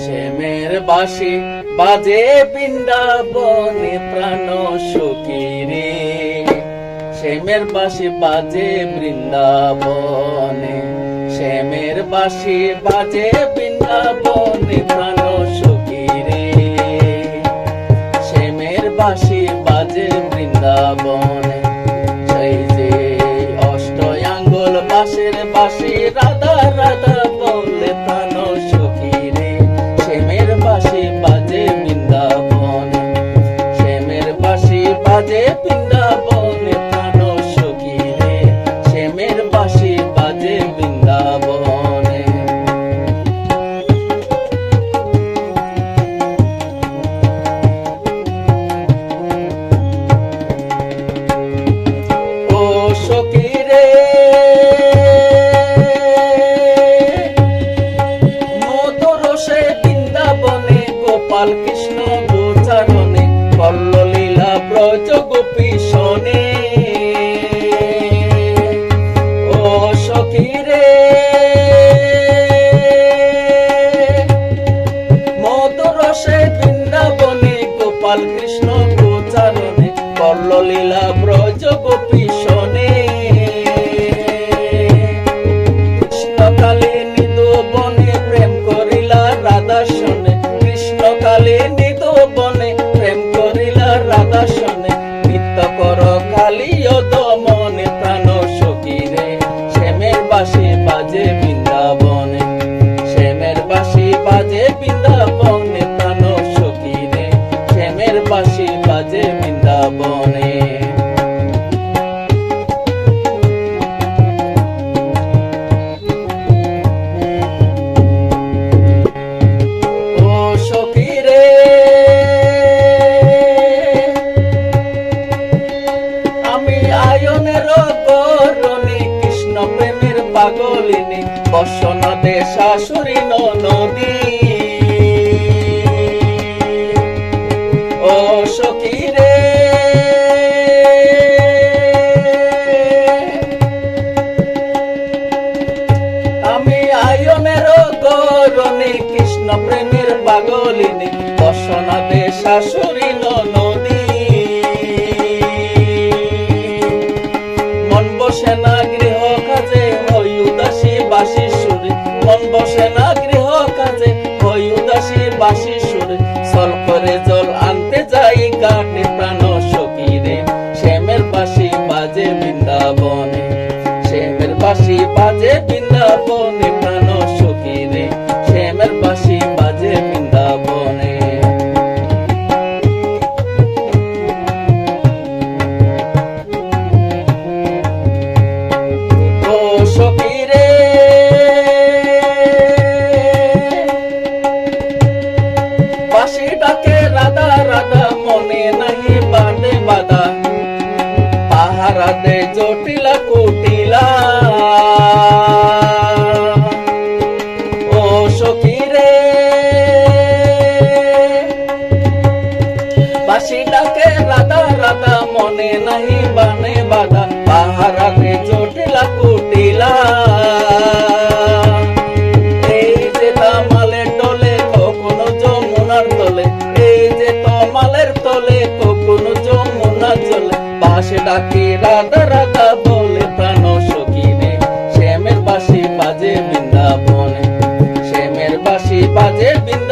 শ্যামের বাঁশি বাজে বৃন্দাবনে প্রাণ সখী রে, শ্যামের বাঁশি বাজে বৃন্দাবনে, শ্যামের বাঁশি বাজে বৃন্দাবনে প্রাণ সখী রে, শ্যামের বাঁশি বাজে বৃন্দাবনে। সেই যে অষ্টয়াঙ্গল বাঁশের বাঁশি রাধা রাধা বলে প্রাণ সখী রে, শ্যামের বাঁশি বাজে বৃন্দাবনে, শ্যামের বাঁশি বাজে বৃন্দাবনে প্রাণ সখী রে, শ্যামের বাঁশি বাজে বৃন্দাবনে। ও সখী রে মধুরসে বৃন্দাবনে গোপাল কৃষ্ণ গোচারণে করল লীলা ব্রজ গোপী শোনে। ও সখী রে মধুরসে বৃন্দাবনে গোপাল কৃষ্ণ গোচারণে করল লীলা ব্রজ গোপী শোনে। কৃষ্ণকালে নিদ বনে প্রেম করিলা রাধা শোনে, কৃষ্ণকালে নিদ বনে প্রেম করিলা রাধা শোনে, নিত্য কর কালিয় দমনে প্রাণ সখী রে, শ্যামের বাঁশি বাজে বৃন্দাবনে, শ্যামের বাঁশি বাজে বৃন্দাবনে প্রাণ সখী রে, শ্যামের বাঁশি বাজে বৃন্দাবনে। ও সখী রে আমি আয়নের গরণী কৃষ্ণ প্রেমের পাগলিনী বসন দে শাশুড়ি নদী। ও সখী রে আমি আয়নের গরণী কৃষ্ণ প্রেমের পাগলিনী বসন দে শাশুড়ি নদী। মন বসে না গৃহ কাজে হই উদাসী বাসি সুরে, মন বসে না গৃহ কাজে হই উদাসী বাসি সুরে, সল করে জল আনতে যাই কাটে প্রাণ সখী রে, শ্যামের বাঁশি বাজে বৃন্দাবনে, শ্যামের বাঁশি বাজে বৃন্দাবনে প্রাণ সখী রে, শ্যামের বাঁশি বাজে বৃন্দাবনে। ও সখী রে বাঁশি ডাকে রাধা রাধা মনে নাহি বাঁধে বাধা, পাহারা দে জটিলা কুটিলা। ও সখী রে বাঁশি ডাকে রাধা রাধা মনে নাহি বানে বাধা, পাহারা দে জটিলা কুটিলা। এই যে তামালের তলে কখনো যমুনার তলে, এই যে তমালের তলে কখনো যমুনার জলে, বাঁশি ডাকি রাধা রাধা বলে প্রাণ সখী রে, শ্যামের বাঁশি বাজে বৃন্দাবনে, শ্যামের বাঁশি বাজে বৃন্দাবনে।